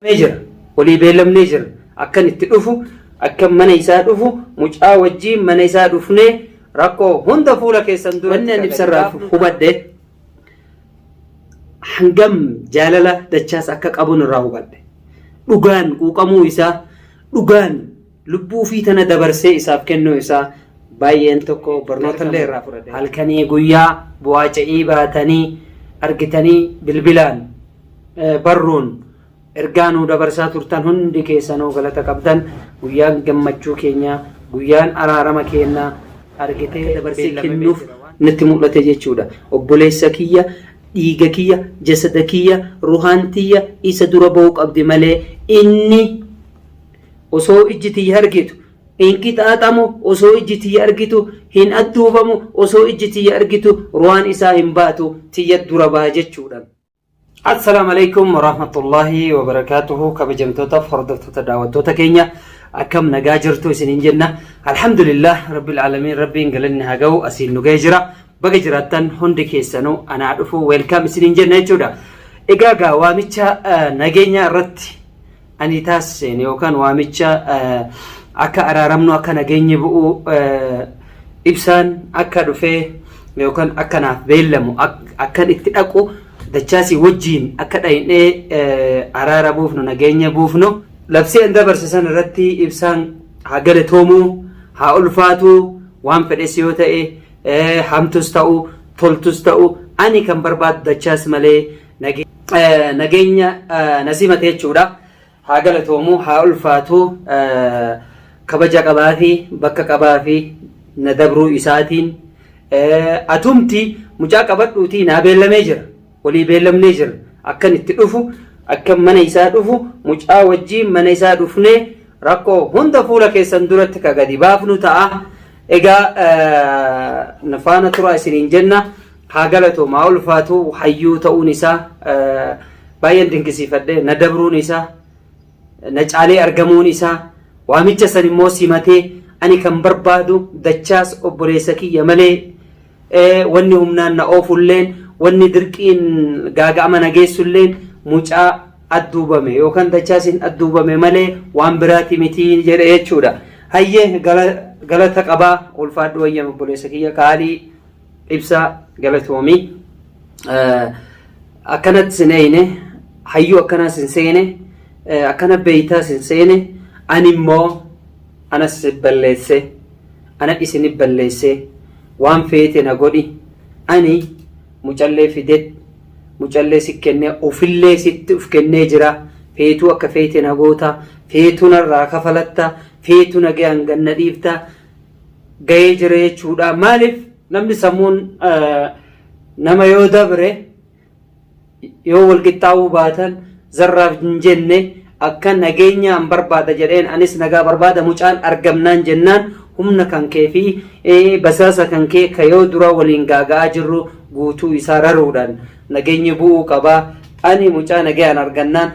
Major, walii beellamnee jira. Akkan itti dhufu, akkan mana isaa dhufu, mucaa wajjin mana isaa dhufnee rakkoo hunda fuula keessan dura wanni ani ibsarraa hubadhe hangam jaalala dachaas akka qabuun irraa hubadhe. Dhugaan quuqamuu isaa, dhugaan lubbuu fi tana dabarsee isaaf kennuu isaa baay'een tokko barnoota illee irraa fudhate. Halkanii guyyaa bu'aa ca'ii baatanii argitanii bilbilaan barruun ergaanuu dabarsaa turtan hundi keessanoo galata qabdan. Guyyaan gammachuu keenya, guyyaan araarama keenya argitee dabarsee kennuuf natti mul'ate jechuudha. Obboleessa kiyya, dhiiga kiyya, jasada kiyya, ruhaan tiyya isa dura ba'uu qabdi malee inni osoo ijji tiyya argitu hin qixaaxamu, osoo ijji tiyya argitu hin adduufamu, osoo ijji tiyya argitu ruhaan isaa hin baatu tiyya dura ba'a jechuudha. السلام عليكم ورحمة الله وبركاته. كبجمتوتا فردوتا دعوتوتا كينيا أكم نجاجرتو سنين جنة الحمد لله رب العالمين. ربي انقلن هاجو أسين نجاجرة بجراتن هندي كيسانو أنا أعرفه ويلكم سنين جنة جودا إجاجا واميتشا نجينا رت أني تاس يعني وكان واميتشا أكا أرارمنو أكا نجيني بقو إبسان أكا رفيه وكان أكا نافبيلمو أكا اتقو دچاسي وجين أكده إنه أرارا بوفنو نجيني بوفنو لبسي عند برسسان رتي إبسان هاجل تومو هالفاتو وام فريسيو تأي همتستاو تلتستاو أني كم برباد دچاس ملي نجيني نسيمة تيجورا هاجل تومو هالفاتو كبجا كبافي بكا كبافي ندبرو إساتين أتومتي مجاكبت روتي نابل لميجر walii beellamnee jira. Akkan itti dhufu, akkan mana isaa dhufu, mucaa wajjin mana isaa dhufnee rakkoo hunda fuula keessan duratti ka gadi baafnu ta'a. Egaa nafaana tura isiniin jenna. Haa galatooma ulfaatu hayyuu ta'uun isaa baay'een dinqisiifadhe. Na dabruun isaa, na caalee argamuun isaa, waamicha san immoo simatee ani kan barbaadu dachaas obboleessa kiyya malee wanni humnaan na oofulleen wanni dirqiin gaaga'ama nageessulleen mucaa adduubame yookaan dachaasin adduubame malee waan biraati miti jedhe jechuudha. Hayyee galata qabaa ulfaadhu wayyama obboleessa kiyya kaalii ibsaa galatoomii akkanatti sineeyne hayyuu akkanaas hin seene akkana beeytaas hin seene ani immoo anas balleesse ana isinif balleesse waan feete na godhi ani mucallee fidet mucallee si kennee ofillee sitti uf kennee jira. Feetuu akka feete na goota, feetuu narraa kafalatta, feetuu nagee hanganna dhiifta gahee jira jechuudha. Maaliif namni sammuun nama yoo dabre yoo walqixxaawuu baatan zarraaf hin jenne akka nageenya an barbaada jedheen anis nagaa barbaada mucaan argamnaan jennaan humna kan kee fi basaasa kan kee ka yoo dura waliin gaaga'aa jirru guutuu isaa raruudhaan nageenyi bu'uu qabaa. Ani mucaa nagayaan argannaan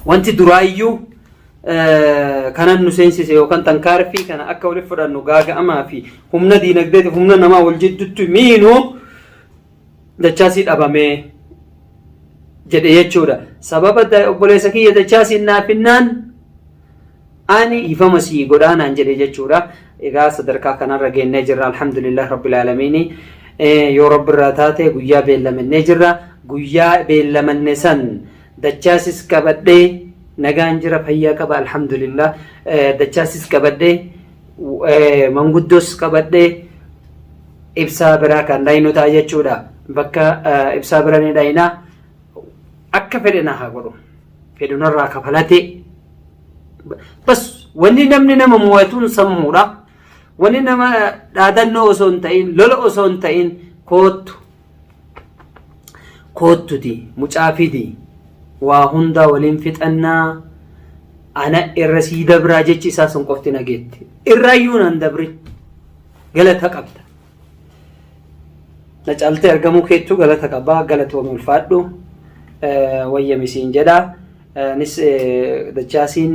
wanti duraayyuu kanan nu seensise yookaan tankaarfii kana akka waliif fudhannu gaaga'amaa fi humna diinagdeetiif humna namaa wal jidduutti miinuu dachaasii dhabamee jedhe jechuudha. Sababa obboleessa kiyya dachaasii naafinnaan ani ifama sii godhaanaan jedhe jechuudha. Egaa sadarkaa kanarra geennee jirra alhamdulillah rabbil aalamiin. Yoo rabbi irraa taate guyyaa beellamannee jirra. Guyyaa beellamanne san dachaasis qabadhee nagaan jira fayyaa qaba alhamdulillah. Dachaasis qabadhee manguddoos qabadhee ibsaa biraa kan dhaayinu ta'a jechuudha. Bakka ibsaa biranii dhaayinaa akka fedhe na haa godhu fedhunarraa kafalate bas wanni namni nama mo'atuun sammuudha. Wanni nama dhaadannoo osoo hin ta'in lola osoo hin ta'in koottuti mucaa fidi waa hunda waliin fixannaa ana irra sii dabraa jechi isaa sun qofti nageetti irraayyuu nan dabri galata qabda. Na caaltee argamuu keettu galata qabaa galatoomii ulfaadhu wayyamisiin jedha. Nis dachaasiin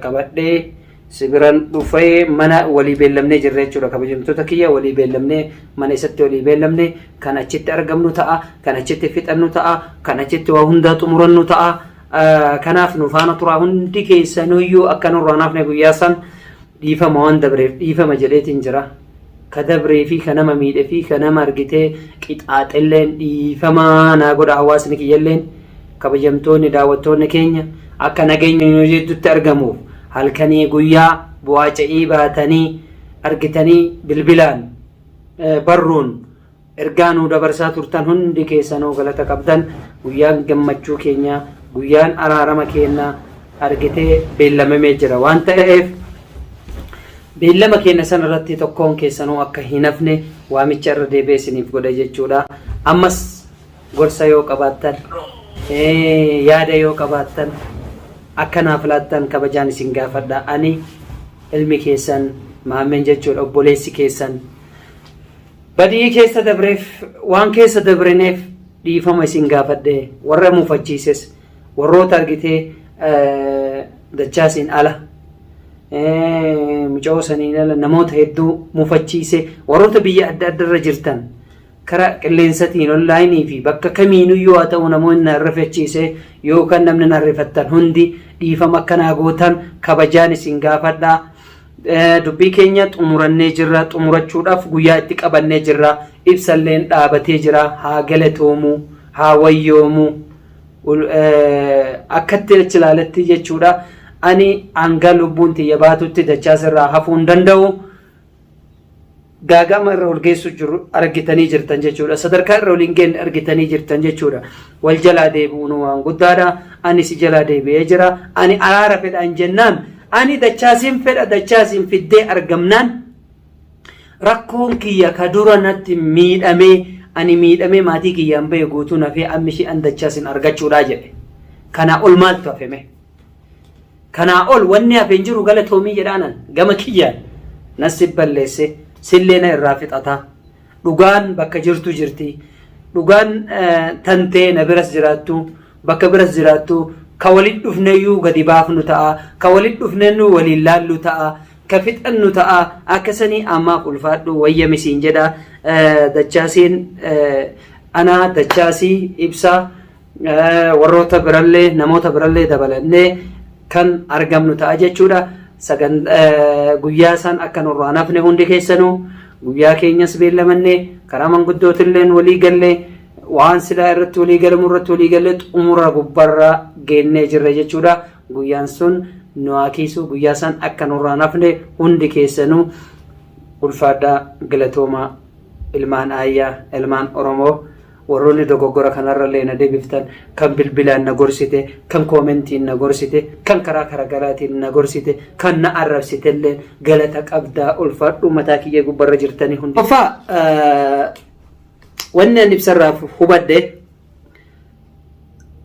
qabadhee sibiran dhufee mana walii beellamnee jirra jechuudha. Kabajamtoota kiyya walii beellamnee mana isatti walii beellamnee kan achitti argamnu ta'a, kan achitti fixannu ta'a, kan achitti waa hundaa xumurannu ta'a. Kanaaf nu faana turaa hundi keessanuyyuu akka nurraa naafne guyyaa san dhiifama waan dabreef dhiifama jedheetiin jira. Ka dabree fi ka nama miidhe fi ka nama argitee qixaaxilleen dhiifama naa godha hawaasni kiyyalleen. Kabajamtoonni daawwattoonni keenya akka nageenya yoo jettutti argamuuf halkanii guyyaa bu'aa ca'ii baatanii argitanii bilbilaan barruun ergaa nuu dabarsaa turtan hundi keessanuu galata qabdan. Guyyaan gammachuu keenya guyyaan araarama keenya argitee beellamamee jira waan ta'eef beellama keenya san irratti tokkoon keessanuu akka hin hafne waamicha irra deebi'ee isiniif godha jechuudha. Ammas gorsa yoo qabaattan yaada yoo qabaattan akkanaaf laattan kabajaan isin gaafadha. Ani ilmi keessan Maameen jechuudha, obboleessi keessan badii keessa dabreef waan keessa dabreneef dhiifama isin gaafadhe. Warra muufachiises warroota argitee dachaasiin ala mucoo saniin ala namoota hedduu muufachiise warroota biyya adda addarra jirtan karaa qilleensatiin onlaayinii fi bakka kamiinuyyuu haa ta'u namoonni na irrafachiise yookaan namni na irrafattan hundi dhiifama akkanaa gootan kabajaan isin gaafadha. Dubbii keenya xumurannee jirra, xumurachuudhaaf guyyaa itti qabannee jirra, ibsalleen dhaabatee jira. Haa galatoomu, haa wayyoomu akkatti achi ilaaletti jechuudha. Ani hanga lubbuun tiyya baatutti dachaasirraa hafuu hin danda'u. Gaagama irra ol geessu jiru argitanii jirtan jechuudha. Sadarkaa irra ol hin geenne argitanii jirtan jechuudha. Wal jalaa deebi'uun waan guddaadha. Ani si jalaa deebi'ee jira. Ani araara fedhaan jennaan ani dachaasiin fedha, dachaasiin fiddee argamnaan rakkoon kiyya ka dura natti miidhamee ani miidhamee maatii kiyyaan bahe guutuu nafee amma ishee an dachaasiin argachuudha jedhe. Kanaa ol maaltu hafeme? Kanaa ol wanni hafeen jiru galatoomii jedhaanan gama kiyyaan nasi balleesse sillee na irraa fixata. Dhugaan bakka jirtu jirti. Dhugaan tantee na biras jiraattu bakka biras jiraattu ka waliin dhufneeyyuu gadi baafnu ta'a, ka waliin dhufneennu waliin laallu ta'a, ka fixannu ta'a. Akkasanii ammaaf ulfaadhu wayyamisiin jedha. Dachaasiin ana dachaasii ibsaa warroota birallee namoota birallee dabalannee kan argamnu ta'a jechuudha. Guyyaa san akka nurraa nafne hundi keessanuu guyyaa keenyas beellamannee karaa manguddootilleen walii gallee waan silaa irratti walii galamu irratti walii gallee xumura gubbarraa geennee jirra jechuudha. Guyyaan sun nu hakiisu guyyaa san akka nurraa nafne hundi keessanuu ulfaadhaa galatoomaa. Ilmaan Aayyaa, ilmaan Oromoo warroonni dogoggora kanarrallee na deebiftan kan bilbilaan na gorsite, kan koomentiin na gorsite, kan karaa garaagaraatiin na gorsite, kan na arrabsitellee galata qabdaa ulfaadhu mataa kiyya gubbarra jirtanii hundi. Wanni ani ibsarraaf hubadhe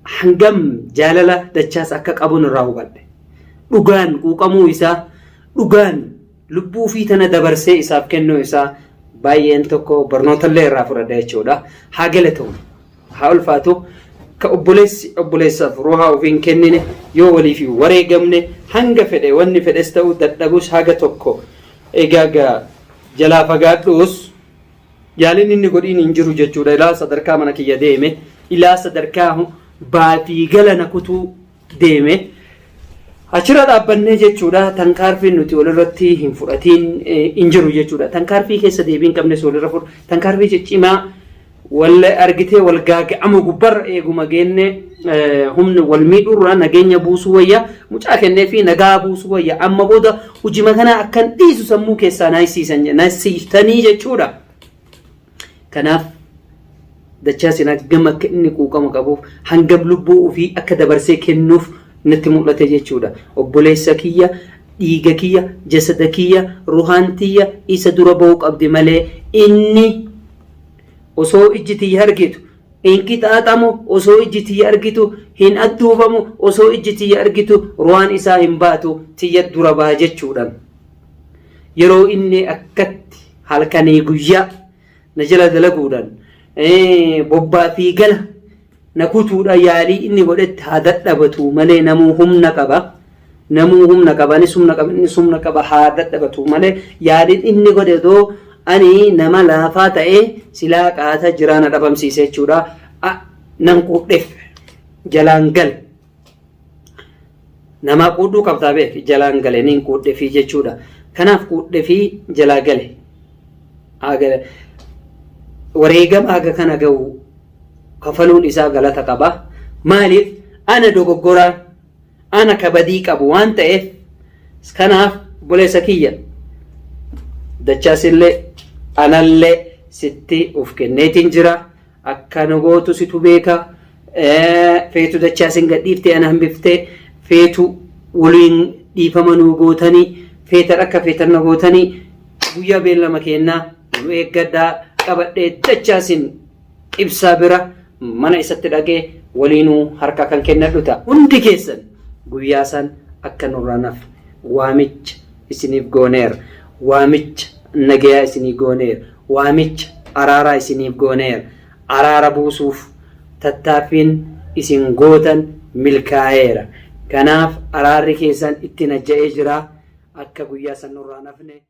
hangam jaalala dachaas akka qabuun irraa hubadhe. Dhugaan quuqamuu isaa, dhugaan lubbuu fi tana dabarsee isaaf kennuu isaa baay'een tokko barnootaallee irraa fudhadha jechuudha. Haa galatamu, haa ulfaatu. Ka obboleessaaf ruuhaa ofiin kennine yoo waliif wareegamne hanga fedhe wanni fedhes ta'u dadhabus haga tokko egaa jalaa fagaadhuus yaaliin inni godhiin hin jiru jechuudha. Ilaa sadarkaa mana kiyya deeme, ilaa sadarkaa baatii gala na kutuu deeme. Achirra dhaabbannee jechuudha. Tankaarfiin nuti walirratti hin fudhatiin hin jiru jechuudha. Tankaarfii keessa deebiin qabnes walirra fudhu. Tankaarfii ciccimaa wal argitee wal gaaga'amu gubbarra eeguma geenne humni wal miidhuurra nageenya buusuu wayya mucaa kennee fi nagaa buusuu wayya amma booda hojima kana akkan dhiisu sammuu keessaa naasiiftanii jechuudha. Kanaaf dachaasin gama akka inni quuqama qabuuf hangam lubbuu ofii akka dabarsee kennuuf natti mul'ate jechuudha. Obboleessa kiyya, dhiiga kiyya, jasada kiyya, ruhaan tiyya isa dura ba'uu qabdi malee inni osoo ijji tiyya argitu hin qixaaxamu, osoo ijji tiyya argitu hin adduufamu, osoo ijji tiyya argitu ruhaan isaa hin baatu tiyya dura ba'a jechuudha. Yeroo inni akkatti halkanii guyyaa na jala dalaguudhaan bobbaa fi gala na kutuudha yaalii inni godhetti haa dadhabatu malee namuu humna qaba. namuu humna qabani sumna qaba haa dadhabatu malee yaadin inni godhe doo ani nama laafaa ta'ee silaa qaata jiraana dhabamsiisee jechuudha. Nan quudheef jalaan gale nama quudhuu qabdaa beek jalaan gale nin quudheefii jechuudha. Kanaaf quudheefii jalaa gale wareegama haga kana ga'u kafaluun isaa galata qaba. Maaliif ana dogoggoraan ana kabadii qabu waan ta'eef kanaaf buleessa kiyya dachaasillee anallee sitti uf kenneetiin jira akka nu gootu situ beeka. Feetu dachaasin gadhiiftee ana hambiftee feetu waliin dhiifama nu gootanii feetan akka feetan nu gootanii guyyaa beellama kennaa nu eeggadhaa qabadhee dachaasin ibsaa bira mana isatti dhaqee waliinuu harka kan kennadhu ta'a. Hundi keessan guyyaa san akka nurraa naf waamicha isiniif gooneera. Waamicha nagayaa isiniif gooneera. Waamicha araaraa isiniif gooneera. Araara buusuuf tattaaffiin isin gootan milkaa'eera. Kanaaf araarri keessan itti najja'ee jira akka guyyaa san nurraa nafne.